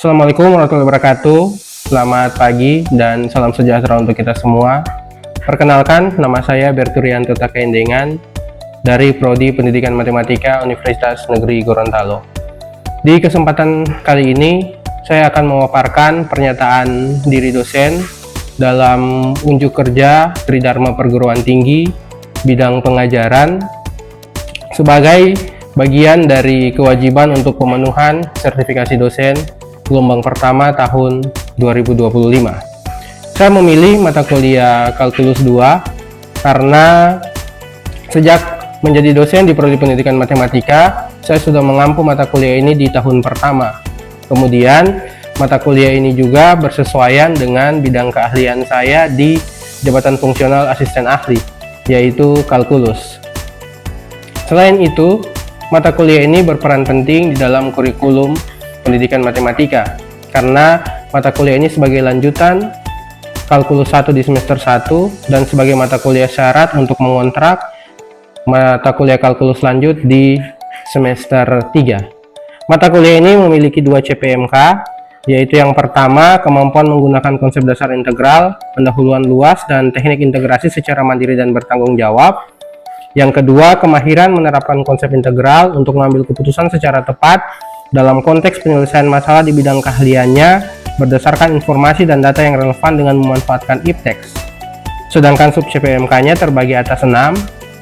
Assalamualaikum warahmatullahi wabarakatuh. Selamat pagi dan salam sejahtera untuk kita semua. Perkenalkan, nama saya Berturianto Takaendengan dari Prodi Pendidikan Matematika Universitas Negeri Gorontalo. Di kesempatan kali ini, saya akan memaparkan pernyataan diri dosen dalam unjuk kerja Tridharma Perguruan Tinggi bidang pengajaran sebagai bagian dari kewajiban untuk pemenuhan sertifikasi dosen gelombang pertama tahun 2025. Saya memilih mata kuliah Kalkulus 2 karena sejak menjadi dosen di Prodi Pendidikan Matematika, saya sudah mengampu mata kuliah ini di tahun pertama. Kemudian, mata kuliah ini juga bersesuaian dengan bidang keahlian saya di jabatan fungsional asisten ahli, yaitu Kalkulus. Selain itu, mata kuliah ini berperan penting di dalam kurikulum pendidikan matematika karena mata kuliah ini sebagai lanjutan Kalkulus 1 di semester 1 dan sebagai mata kuliah syarat untuk mengontrak mata kuliah kalkulus lanjut di semester 3. Mata kuliah ini memiliki 2 CPMK, yaitu yang pertama kemampuan menggunakan konsep dasar integral, pendahuluan luas, dan teknik integrasi secara mandiri dan bertanggung jawab. Yang kedua, kemahiran menerapkan konsep integral untuk mengambil keputusan secara tepat dalam konteks penyelesaian masalah di bidang keahliannya berdasarkan informasi dan data yang relevan dengan memanfaatkan if text. Sedangkan sub CPMK-nya terbagi atas 6.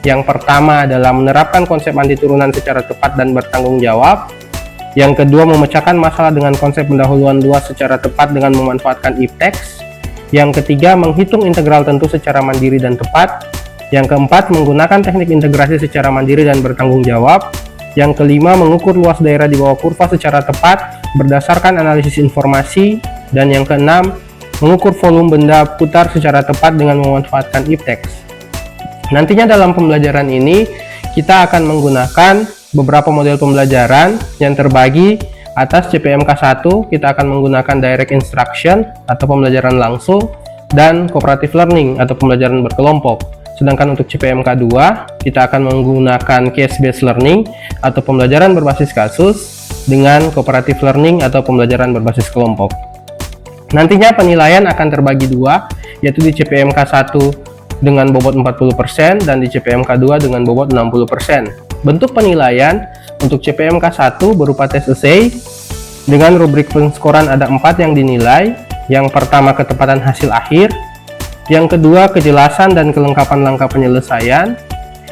Yang pertama adalah menerapkan konsep anti turunan secara tepat dan bertanggung jawab. Yang kedua, memecahkan masalah dengan konsep pendahuluan luas secara tepat dengan memanfaatkan if text. Yang ketiga, menghitung integral tentu secara mandiri dan tepat. Yang keempat, menggunakan teknik integrasi secara mandiri dan bertanggung jawab. Yang kelima, mengukur luas daerah di bawah kurva secara tepat berdasarkan analisis informasi. Dan yang keenam, mengukur volume benda putar secara tepat dengan memanfaatkan if text. Nantinya dalam pembelajaran ini, kita akan menggunakan beberapa model pembelajaran yang terbagi atas CPMK 1, kita akan menggunakan direct instruction atau pembelajaran langsung, dan cooperative learning atau pembelajaran berkelompok. Sedangkan untuk CPMK 2, kita akan menggunakan case-based learning atau pembelajaran berbasis kasus dengan cooperative learning atau pembelajaran berbasis kelompok. Nantinya penilaian akan terbagi 2, yaitu di CPMK 1 dengan bobot 40% dan di CPMK 2 dengan bobot 60%. Bentuk penilaian untuk CPMK 1 berupa tes essay dengan rubrik penskoran ada 4 yang dinilai. Yang pertama, ketepatan hasil akhir. Yang kedua, kejelasan dan kelengkapan langkah penyelesaian.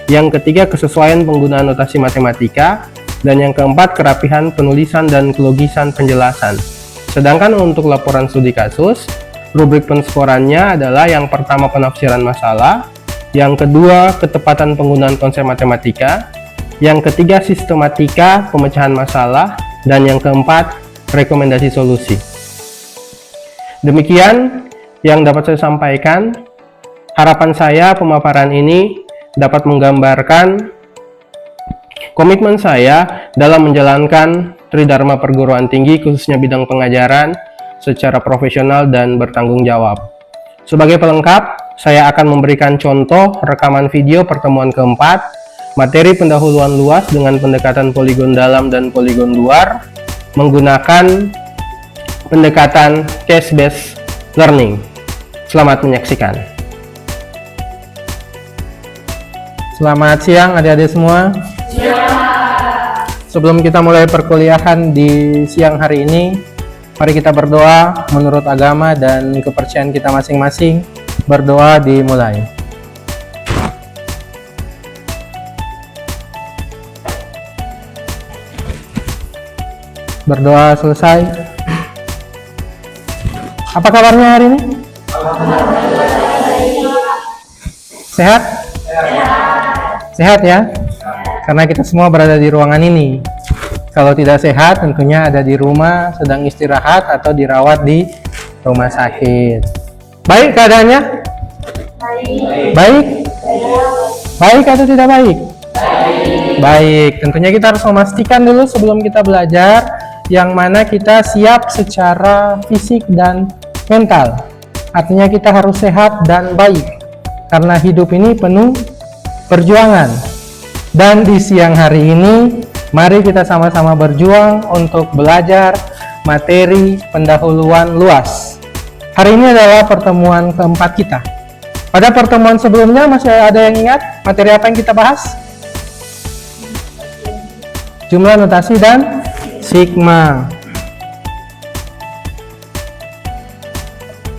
Yang ketiga, kesesuaian penggunaan notasi matematika. Dan yang keempat, kerapihan penulisan dan kelogisan penjelasan. Sedangkan untuk laporan studi kasus, rubrik penskorannya adalah yang pertama, penafsiran masalah. Yang kedua, ketepatan penggunaan konsep matematika. Yang ketiga, sistematika pemecahan masalah. Dan yang keempat, rekomendasi solusi. Demikian yang dapat saya sampaikan. Harapan saya pemaparan ini dapat menggambarkan komitmen saya dalam menjalankan Tridharma Perguruan Tinggi khususnya bidang pengajaran secara profesional dan bertanggung jawab. Sebagai pelengkap, saya akan memberikan contoh rekaman video pertemuan keempat, materi pendahuluan luas dengan pendekatan poligon dalam dan poligon luar menggunakan pendekatan case-based learning. Selamat menyaksikan. Selamat siang adik-adik semua. Sebelum kita mulai perkuliahan di siang hari ini, mari kita berdoa menurut agama dan kepercayaan kita masing-masing. Berdoa dimulai. Berdoa selesai. Apa kabarnya hari ini? Sehat? Sehat ya? Karena kita semua berada di ruangan ini. Kalau tidak sehat, tentunya ada di rumah, sedang istirahat atau dirawat di rumah sakit. Baik keadaannya? Baik? Baik atau tidak baik? Baik. Tentunya kita harus memastikan dulu sebelum kita belajar yang mana kita siap secara fisik dan mental. Artinya kita harus sehat dan baik. Karena hidup ini penuh perjuangan. Dan di siang hari ini, mari kita sama-sama berjuang untuk belajar materi pendahuluan luas. Hari ini adalah pertemuan keempat kita. Pada pertemuan sebelumnya masih ada yang ingat materi apa yang kita bahas? Jumlah, notasi, dan sigma.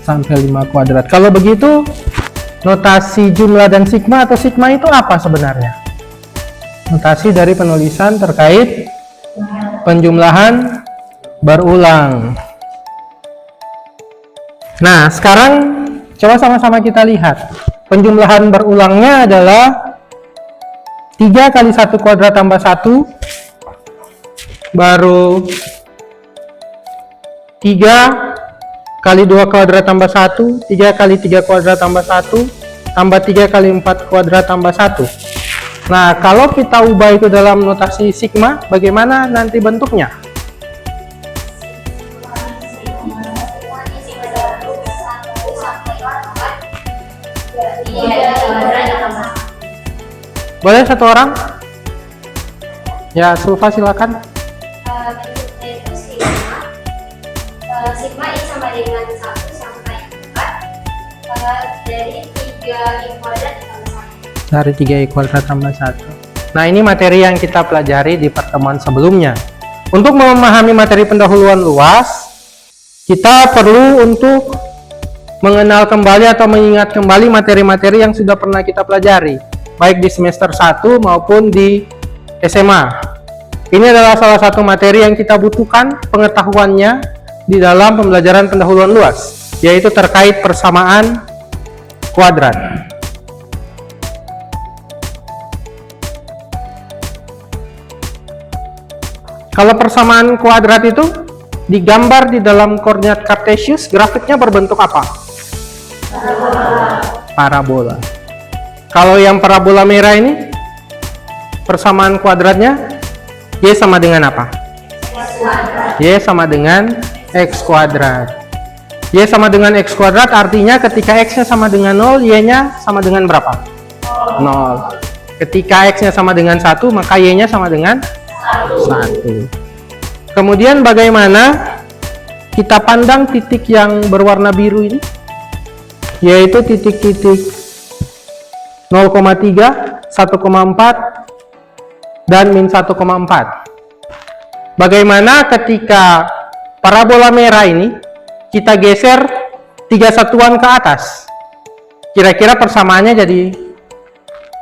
Sampai 5 kuadrat. Kalau begitu, notasi jumlah dan sigma atau sigma itu apa sebenarnya? Notasi dari penulisan terkait penjumlahan berulang. Nah, sekarang coba sama-sama kita lihat. Penjumlahan berulangnya adalah 3 kali 1 kuadrat tambah 1, baru 3 kali 2 kuadrat tambah 1, 3 kali 3 kuadrat tambah 1, tambah 3 kali 4 kuadrat tambah 1. Nah, kalau kita ubah itu dalam notasi sigma, bagaimana nanti bentuknya? Boleh satu orang? Ya, Sulfa silakan. Bentuknya itu sigma ini sama dengan 1 sampai 4 dari 3 I kuadrat tambah 1. Dari 3 I kuadrat tambah 1. Nah, ini materi yang kita pelajari di pertemuan sebelumnya. Untuk memahami materi pendahuluan luas, kita perlu untuk mengenal kembali atau mengingat kembali materi-materi yang sudah pernah kita pelajari, baik di semester 1 maupun di SMA. Ini adalah salah satu materi yang kita butuhkan pengetahuannya di dalam pembelajaran pendahuluan luas, yaitu terkait persamaan kuadrat. Kalau persamaan kuadrat itu digambar di dalam koordinat kartesius, grafiknya berbentuk apa? Parabola. Kalau yang parabola merah ini, persamaan kuadratnya Y sama dengan apa? Y sama dengan X kuadrat. Y sama dengan X kuadrat artinya ketika X-nya sama dengan 0, Y-nya sama dengan berapa? 0. Ketika X-nya sama dengan 1, maka Y-nya sama dengan 1. Kemudian bagaimana kita pandang titik yang berwarna biru ini? Yaitu titik-titik 0,3, 1,4, dan min 1,4. Bagaimana ketika parabola merah ini kita geser 3 satuan ke atas? Kira-kira persamaannya jadi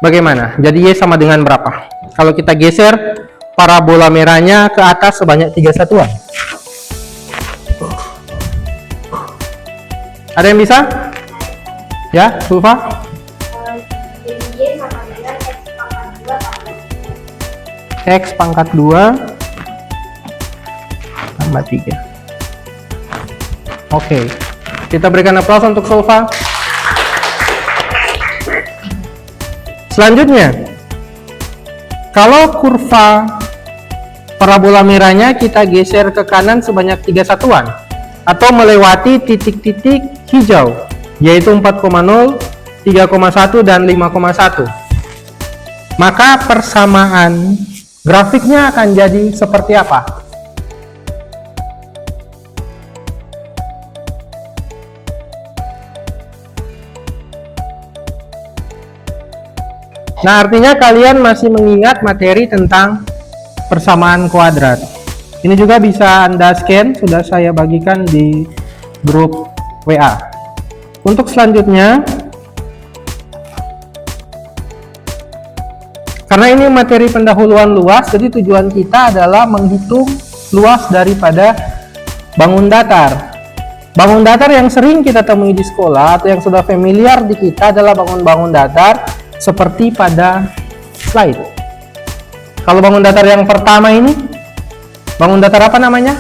bagaimana? Jadi Y sama dengan berapa? Kalau kita geser parabola merahnya ke atas sebanyak 3 satuan. Ada yang bisa? Ya, Sulfa? Y sama dengan X pangkat 2 tambah 3. Oke, kita berikan aplaus untuk Sulfa. Selanjutnya, kalau kurva parabola merahnya kita geser ke kanan sebanyak 3 satuan atau melewati titik-titik hijau, yaitu 4,0, 3,1, dan 5,1. Maka persamaan grafiknya akan jadi seperti apa? Nah, artinya kalian masih mengingat materi tentang persamaan kuadrat. Ini juga bisa Anda scan, sudah saya bagikan di grup WA. Untuk selanjutnya, karena ini materi pendahuluan luas, jadi tujuan kita adalah menghitung luas daripada bangun datar. Bangun datar yang sering kita temui di sekolah atau yang sudah familiar di kita adalah bangun-bangun datar seperti pada slide. Kalau bangun datar yang pertama ini, bangun datar apa namanya?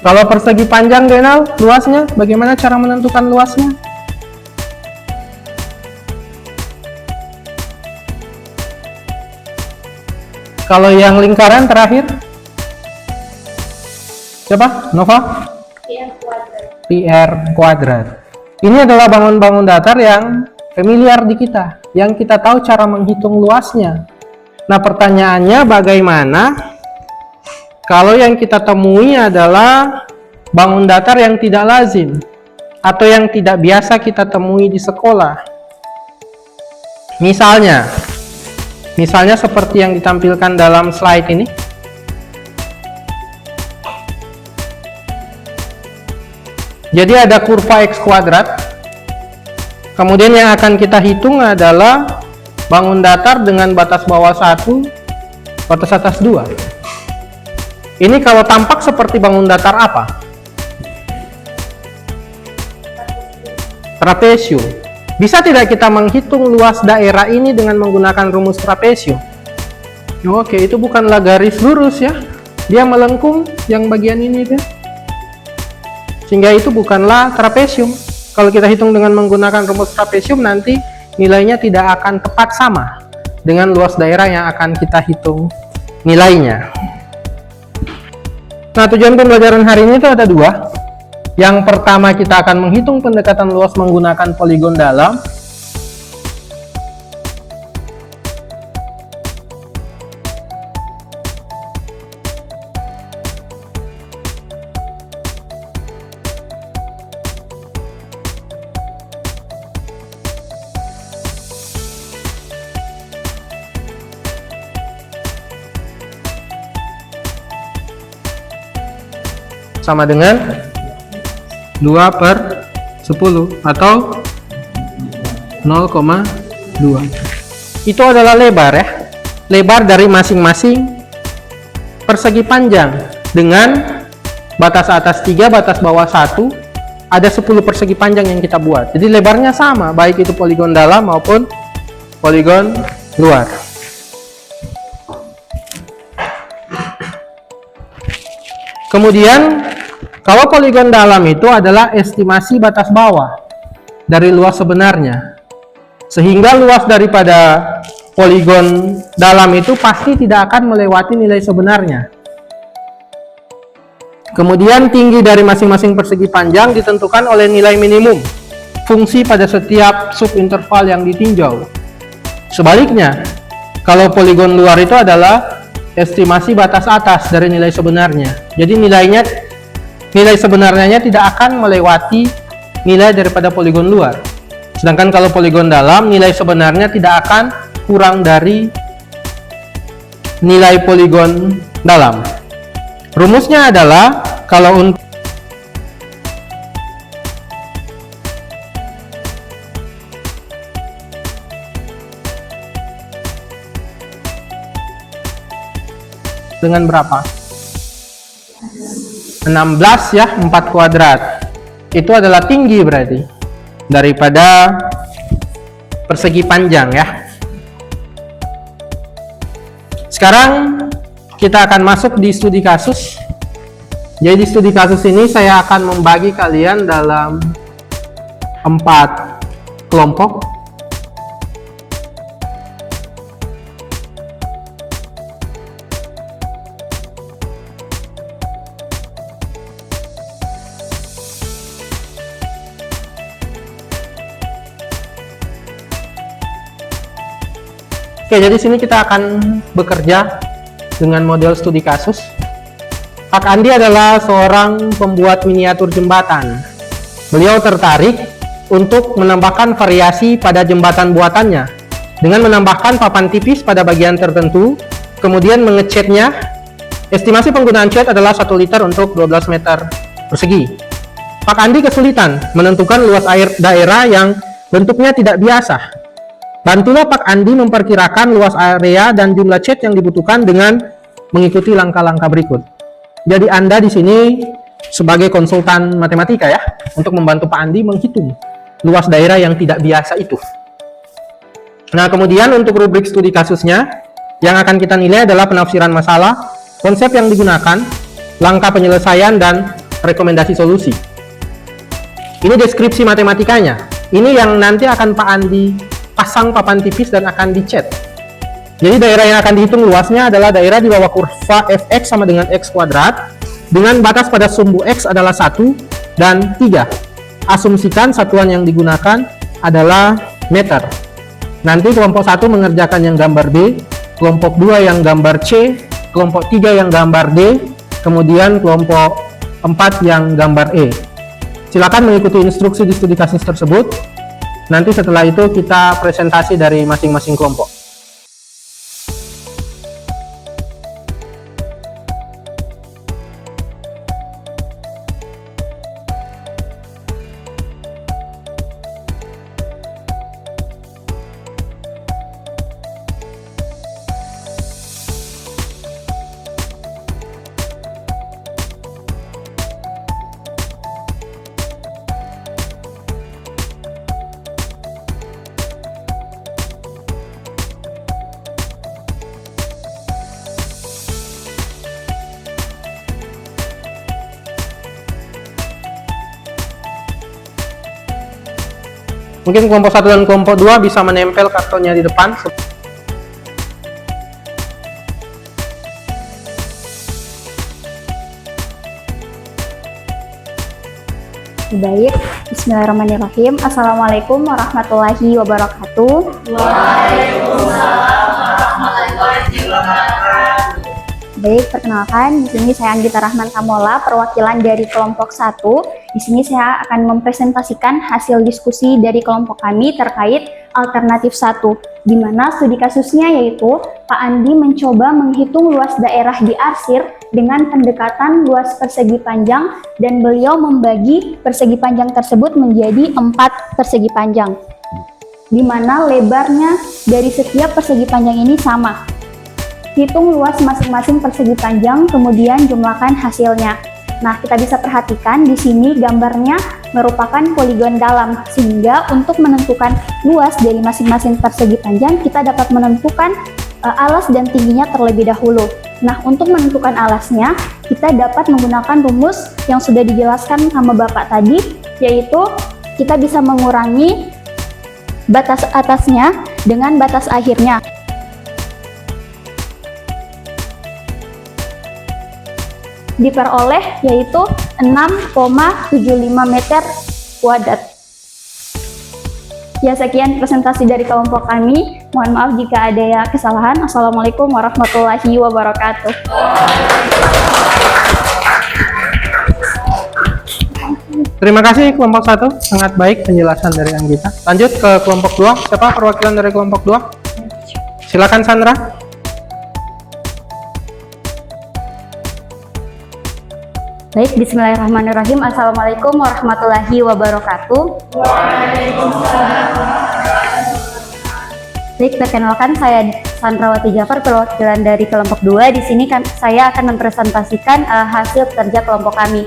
Kalau persegi panjang, Denal, luasnya, bagaimana cara menentukan luasnya? Kalau yang lingkaran terakhir, siapa? Nova? PR kuadrat. Ini adalah bangun-bangun datar yang familiar di kita, yang kita tahu cara menghitung luasnya. Nah, pertanyaannya bagaimana kalau yang kita temui adalah bangun datar yang tidak lazim atau yang tidak biasa kita temui di sekolah. Misalnya seperti yang ditampilkan dalam slide ini. Jadi ada kurva X kuadrat. Kemudian yang akan kita hitung adalah bangun datar dengan batas bawah 1, batas atas 2. Ini kalau tampak seperti bangun datar apa? Trapesium. Bisa tidak kita menghitung luas daerah ini dengan menggunakan rumus trapesium? Oke, itu bukanlah garis lurus ya. Dia melengkung yang bagian ini ya. Sehingga itu bukanlah trapesium. Kalau kita hitung dengan menggunakan rumus trapesium, nanti nilainya tidak akan tepat sama dengan luas daerah yang akan kita hitung nilainya. Nah, tujuan pembelajaran hari ini itu ada dua. Yang pertama, kita akan menghitung pendekatan luas menggunakan poligon dalam. Sama dengan 2/10 atau 0,2. Itu adalah lebar ya. Lebar dari masing-masing persegi panjang dengan batas atas 3, batas bawah 1. Ada 10 persegi panjang yang kita buat. Jadi lebarnya sama, baik itu poligon dalam maupun poligon luar. Kemudian kalau poligon dalam itu adalah estimasi batas bawah dari luas sebenarnya. Sehingga luas daripada poligon dalam itu pasti tidak akan melewati nilai sebenarnya. Kemudian tinggi dari masing-masing persegi panjang ditentukan oleh nilai minimum fungsi pada setiap subinterval yang ditinjau. Sebaliknya, kalau poligon luar itu adalah estimasi batas atas dari nilai sebenarnya. Jadi nilai sebenarnya tidak akan melewati nilai daripada poligon luar. Sedangkan kalau poligon dalam, nilai sebenarnya tidak akan kurang dari nilai poligon dalam. Rumusnya adalah kalau untuk dengan berapa? 16 ya, 4 kuadrat. Itu adalah tinggi berarti daripada persegi panjang ya. Sekarang kita akan masuk di studi kasus. Jadi di studi kasus ini saya akan membagi kalian dalam 4 kelompok. Oke, jadi sini kita akan bekerja dengan model studi kasus. Pak Andi adalah seorang pembuat miniatur jembatan. Beliau tertarik untuk menambahkan variasi pada jembatan buatannya dengan menambahkan papan tipis pada bagian tertentu, kemudian mengecatnya. Estimasi penggunaan cat adalah 1 liter untuk 12 meter persegi. Pak Andi kesulitan menentukan luas air daerah yang bentuknya tidak biasa. Bantulah Pak Andi memperkirakan luas area dan jumlah cat yang dibutuhkan dengan mengikuti langkah-langkah berikut. Jadi Anda di sini sebagai konsultan matematika ya, untuk membantu Pak Andi menghitung luas daerah yang tidak biasa itu. Nah, kemudian untuk rubrik studi kasusnya, yang akan kita nilai adalah penafsiran masalah, konsep yang digunakan, langkah penyelesaian, dan rekomendasi solusi. Ini deskripsi matematikanya. Ini yang nanti akan Pak Andi pasang papan tipis dan akan dicat. Jadi daerah yang akan dihitung luasnya adalah daerah di bawah kurva fx sama dengan x kuadrat dengan batas pada sumbu x adalah 1 dan 3. Asumsikan satuan yang digunakan adalah meter. Nanti kelompok 1 mengerjakan yang gambar B, kelompok 2 yang gambar C, kelompok 3 yang gambar D, kemudian kelompok 4 yang gambar E. Silakan mengikuti instruksi di studi kasus tersebut. Nanti setelah itu kita presentasi dari masing-masing kelompok. Mungkin kelompok 1 dan kelompok 2 bisa menempel kartonnya di depan. Baik, bismillahirrahmanirrahim. Assalamualaikum warahmatullahi wabarakatuh. Waalaikumsalam warahmatullahi wabarakatuh. Baik, perkenalkan, di sini saya Anggita Rahman Kamola, perwakilan dari kelompok 1. Di sini saya akan mempresentasikan hasil diskusi dari kelompok kami terkait alternatif 1, di mana studi kasusnya yaitu Pak Andi mencoba menghitung luas daerah di arsir dengan pendekatan luas persegi panjang, dan beliau membagi persegi panjang tersebut menjadi 4 persegi panjang, di mana lebarnya dari setiap persegi panjang ini sama. Hitung luas masing-masing persegi panjang, kemudian jumlahkan hasilnya. Nah, kita bisa perhatikan di sini gambarnya merupakan poligon dalam, sehingga untuk menentukan luas dari masing-masing persegi panjang, kita dapat menentukan alas dan tingginya terlebih dahulu. Nah, untuk menentukan alasnya, kita dapat menggunakan rumus yang sudah dijelaskan sama Bapak tadi, yaitu kita bisa mengurangi batas atasnya dengan batas akhirnya. Diperoleh yaitu 6,75 meter kuadrat. Ya, sekian presentasi dari kelompok kami. Mohon maaf jika ada ya kesalahan. Assalamualaikum warahmatullahi wabarakatuh. Terima kasih kelompok 1, sangat baik penjelasan dari Anggita. Lanjut ke kelompok 2. Siapa perwakilan dari kelompok 2? Silakan Sandra. Baik, bismillahirrahmanirrahim. Assalamualaikum warahmatullahi wabarakatuh. Baik, perkenalkan saya Sandrawati Jafar, perwakilan dari kelompok 2. Di sini saya akan mempresentasikan hasil kerja kelompok kami.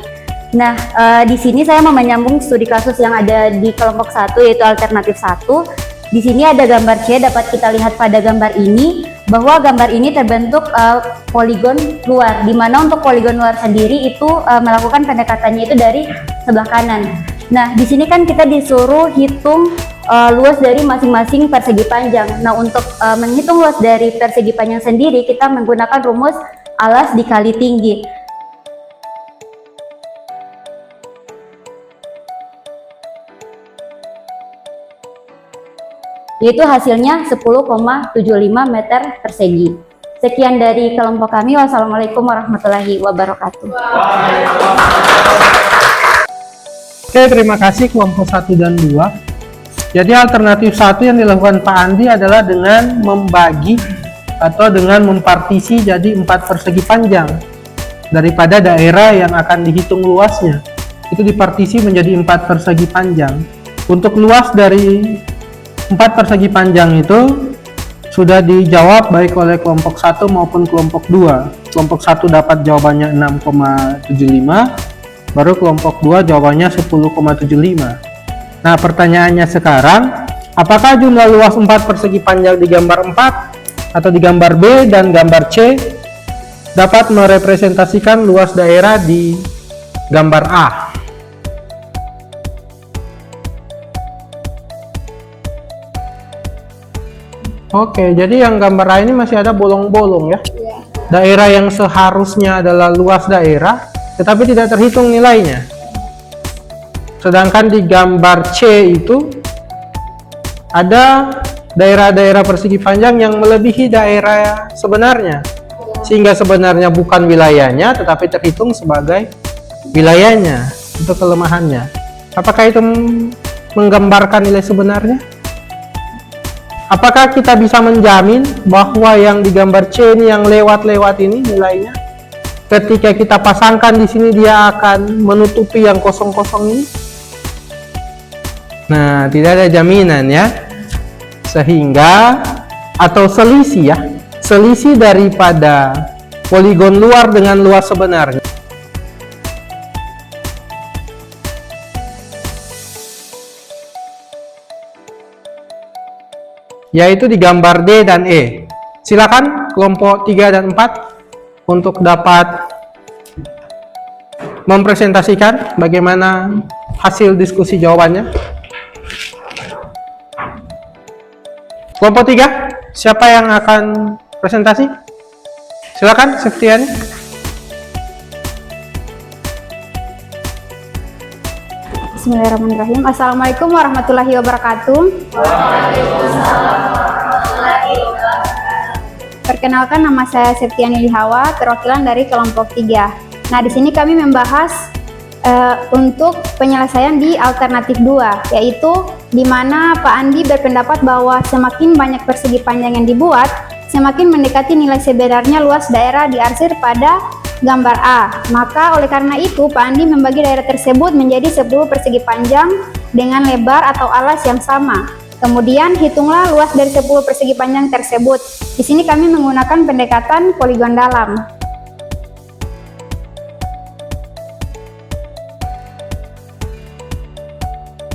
Nah, di sini saya mau menyambung studi kasus yang ada di kelompok 1, yaitu alternatif 1. Di sini ada gambar C, dapat kita lihat pada gambar ini bahwa gambar ini terbentuk poligon luar, di mana untuk poligon luar sendiri itu melakukan pendekatannya itu dari sebelah kanan. Nah, di sini kan kita disuruh hitung luas dari masing-masing persegi panjang. Nah, untuk menghitung luas dari persegi panjang sendiri, kita menggunakan rumus alas dikali tinggi. Yaitu hasilnya 10,75 meter persegi. Sekian dari kelompok kami. Wassalamualaikum warahmatullahi wabarakatuh. Oke, terima kasih kelompok 1 dan 2. Jadi alternatif 1 yang dilakukan Pak Andi adalah dengan membagi atau dengan mempartisi jadi 4 persegi panjang daripada daerah yang akan dihitung luasnya. Itu dipartisi menjadi 4 persegi panjang. Untuk luas dari 4 persegi panjang itu sudah dijawab baik oleh kelompok 1 maupun kelompok 2. Kelompok 1 dapat jawabannya 6,75, baru kelompok 2 jawabannya 10,75. Nah, pertanyaannya sekarang, apakah jumlah luas 4 persegi panjang di gambar 4 atau di gambar B dan gambar C dapat merepresentasikan luas daerah di gambar A? Oke, jadi yang gambar A ini masih ada bolong-bolong ya. Daerah yang seharusnya adalah luas daerah, tetapi tidak terhitung nilainya. Sedangkan di gambar C itu ada daerah-daerah persegi panjang yang melebihi daerah sebenarnya. sehingga sebenarnya bukan wilayahnya tetapi terhitung sebagai wilayahnya. Itu kelemahannya. Apakah itu menggambarkan nilai sebenarnya? Apakah kita bisa menjamin bahwa yang digambar C ini yang lewat-lewat ini nilainya ketika kita pasangkan di sini dia akan menutupi yang kosong-kosong ini? Nah, tidak ada jaminan ya. Sehingga atau selisih ya, selisih daripada poligon luar dengan luas sebenarnya yaitu di gambar D dan E. Silakan kelompok 3 dan 4 untuk dapat mempresentasikan bagaimana hasil diskusi jawabannya. Kelompok 3, siapa yang akan presentasi? Silakan, Septiani. Bismillahirrahmanirrahim. Assalamualaikum warahmatullahi wabarakatuh. Perkenalkan, nama saya Septiani Lihawa, perwakilan dari kelompok 3. Nah, di sini kami membahas untuk penyelesaian di alternatif 2, yaitu di mana Pak Andi berpendapat bahwa semakin banyak persegi panjang yang dibuat, semakin mendekati nilai sebenarnya luas daerah diarsir pada gambar A. Maka oleh karena itu Pak Andi membagi daerah tersebut menjadi 10 persegi panjang dengan lebar atau alas yang sama. Kemudian hitunglah luas dari 10 persegi panjang tersebut. Di sini kami menggunakan pendekatan poligon dalam.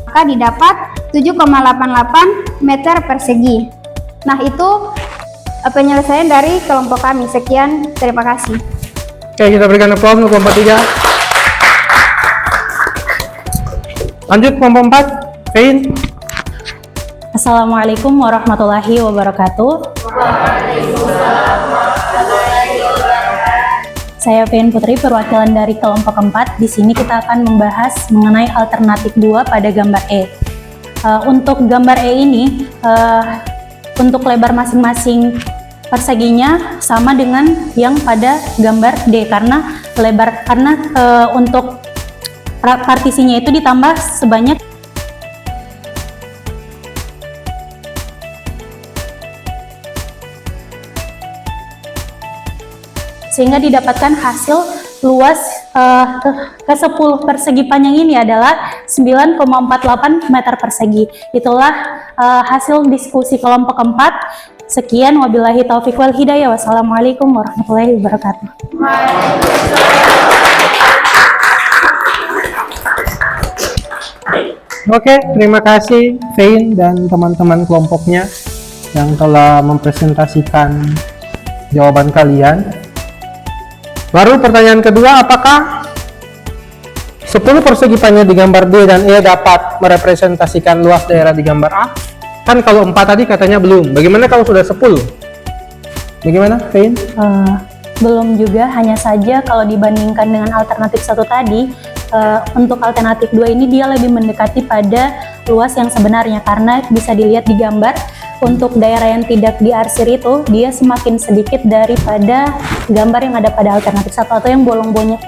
Maka didapat 7,88 meter persegi. Nah, itu penyelesaian dari kelompok kami. Sekian, terima kasih. Oke, kita berikan aplaus untuk kelompok 3. Lanjut kelompok 4, Fein. Assalamualaikum warahmatullahi wabarakatuh. Saya Fein Putri, perwakilan dari kelompok 4. Di sini kita akan membahas mengenai alternatif 2 pada gambar E. Untuk gambar E ini, untuk lebar masing-masing perseginya sama dengan yang pada gambar D, karena untuk partisinya itu ditambah sebanyak sehingga didapatkan hasil luas ke 10 persegi panjang ini adalah 9,48 meter persegi. Itulah hasil diskusi kelompok 4. Sekian, wabillahi taufiq wal hidayah. Wassalamualaikum warahmatullahi wabarakatuh. Oke, terima kasih Fein dan teman-teman kelompoknya yang telah mempresentasikan jawaban kalian. Baru pertanyaan kedua, apakah 10 persegi panjang di gambar D dan E dapat merepresentasikan luas daerah di gambar A? Kan kalau 4 tadi katanya belum. Bagaimana kalau sudah 10? Bagaimana, Fein? Belum juga, hanya saja kalau dibandingkan dengan alternatif 1 tadi, untuk alternatif 2 ini dia lebih mendekati pada luas yang sebenarnya, karena bisa dilihat di gambar untuk daerah yang tidak diarsir itu dia semakin sedikit daripada gambar yang ada pada alternatif 1, atau yang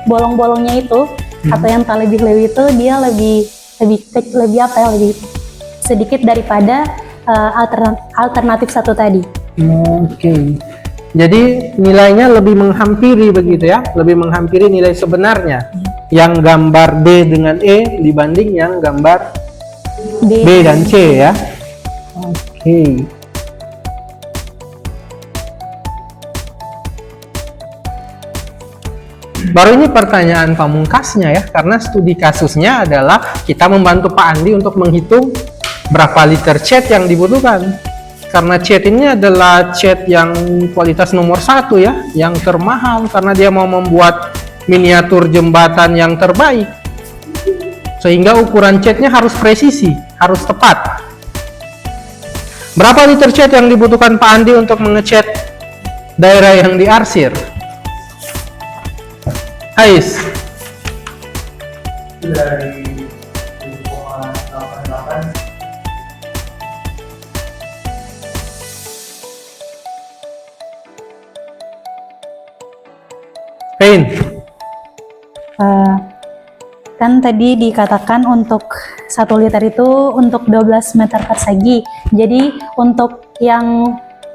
bolong-bolongnya itu atau yang tak lebih-lebih itu dia lebih sedikit daripada alternatif 1 tadi. Oke. Jadi nilainya lebih menghampiri begitu ya, lebih menghampiri nilai sebenarnya. Yang gambar D dengan E dibanding yang gambar B dan C ya. Oke. Baru ini pertanyaan pamungkasnya ya, karena studi kasusnya adalah kita membantu Pak Andi untuk menghitung berapa liter cat yang dibutuhkan. Karena cat ini adalah cat yang kualitas nomor 1 ya, yang termahal, karena dia mau membuat miniatur jembatan yang terbaik. Sehingga ukuran catnya harus presisi, harus tepat. Berapa liter cat yang dibutuhkan Pak Andi untuk mengecat daerah yang diarsir? Ais. Dari 7,88. Amin. Kan tadi dikatakan untuk 1 liter itu untuk 12 meter persegi. Jadi untuk yang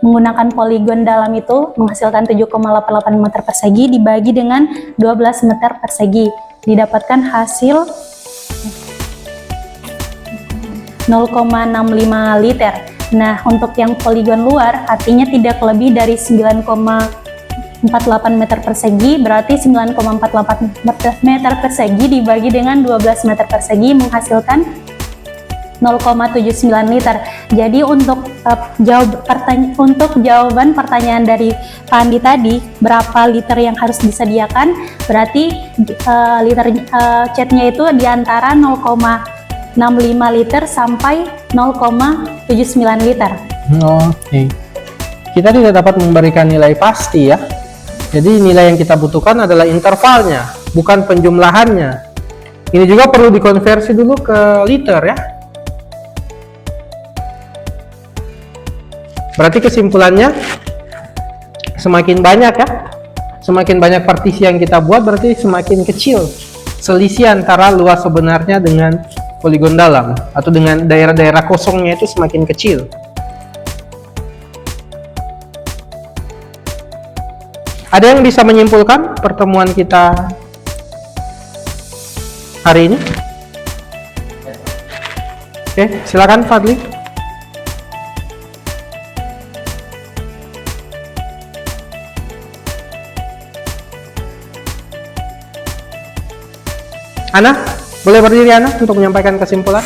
menggunakan poligon dalam itu menghasilkan 7,88 meter persegi dibagi dengan 12 meter persegi. Didapatkan hasil 0,65 liter. Nah, untuk yang poligon luar artinya tidak lebih dari 9,48 meter persegi, berarti 9,48 meter persegi dibagi dengan 12 meter persegi menghasilkan 0,79 liter. Jadi untuk jawaban pertanyaan dari Pak Andi tadi, berapa liter yang harus disediakan, berarti catnya itu di antara 0,65 liter sampai 0,79 liter. Oke. Kita tidak dapat memberikan nilai pasti ya. Jadi nilai yang kita butuhkan adalah intervalnya, bukan penjumlahannya. Ini juga perlu dikonversi dulu ke liter ya. Berarti kesimpulannya semakin banyak ya, semakin banyak partisi yang kita buat berarti semakin kecil selisih antara luas sebenarnya dengan poligon dalam, atau dengan daerah-daerah kosongnya itu semakin kecil. Ada yang bisa menyimpulkan pertemuan kita hari ini? Oke, silakan Fadli. Ana, boleh berdiri Ana untuk menyampaikan kesimpulan?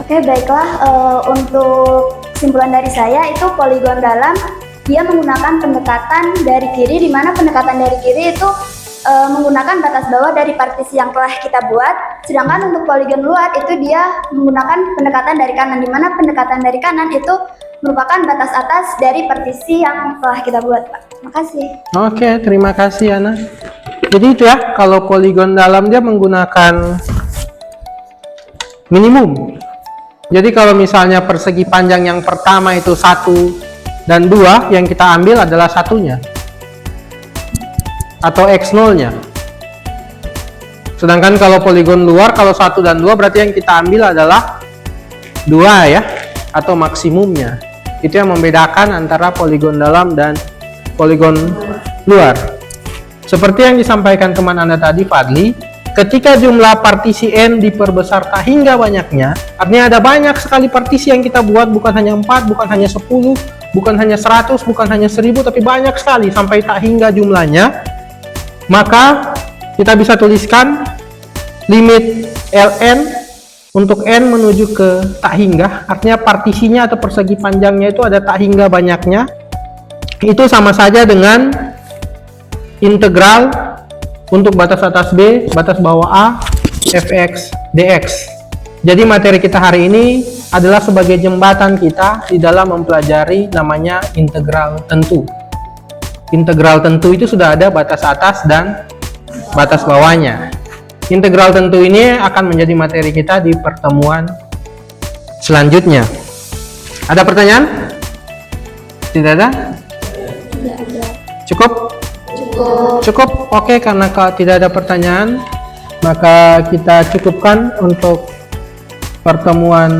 Oke, baiklah. Untuk kesimpulan dari saya itu poligon dalam dia menggunakan pendekatan dari kiri, di mana pendekatan dari kiri itu menggunakan batas bawah dari partisi yang telah kita buat. Sedangkan untuk poligon luar itu dia menggunakan pendekatan dari kanan, di mana pendekatan dari kanan itu merupakan batas atas dari partisi yang telah kita buat, Pak. Terima kasih. Oke, terima kasih Ana. Jadi itu ya, kalau poligon dalam dia menggunakan minimum. Jadi kalau misalnya persegi panjang yang pertama itu 1 dan 2, yang kita ambil adalah satunya atau X0-nya. Sedangkan kalau poligon luar, kalau 1 dan 2 berarti yang kita ambil adalah 2 ya, atau maksimumnya. Itu yang membedakan antara poligon dalam dan poligon luar. Seperti yang disampaikan teman Anda tadi, Fadli, ketika jumlah partisi N diperbesar tak hingga banyaknya, artinya ada banyak sekali partisi yang kita buat, bukan hanya 4, bukan hanya 10, bukan hanya 100, bukan hanya 1000, tapi banyak sekali sampai tak hingga jumlahnya, maka kita bisa tuliskan limit Ln untuk N menuju ke tak hingga, artinya partisinya atau persegi panjangnya itu ada tak hingga banyaknya. Itu sama saja dengan integral untuk batas atas B, batas bawah A, fx dx. Jadi materi kita hari ini adalah sebagai jembatan kita di dalam mempelajari namanya integral tentu. Integral tentu itu sudah ada batas atas dan batas bawahnya. Integral tentu ini akan menjadi materi kita di pertemuan selanjutnya. Ada pertanyaan? Tidak ada? Cukup? Cukup? Oke, karena tidak ada pertanyaan, maka kita cukupkan untuk pertemuan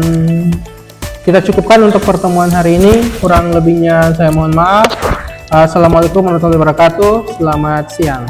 hari ini. Kurang lebihnya saya mohon maaf. Assalamualaikum warahmatullahi wabarakatuh. Selamat siang.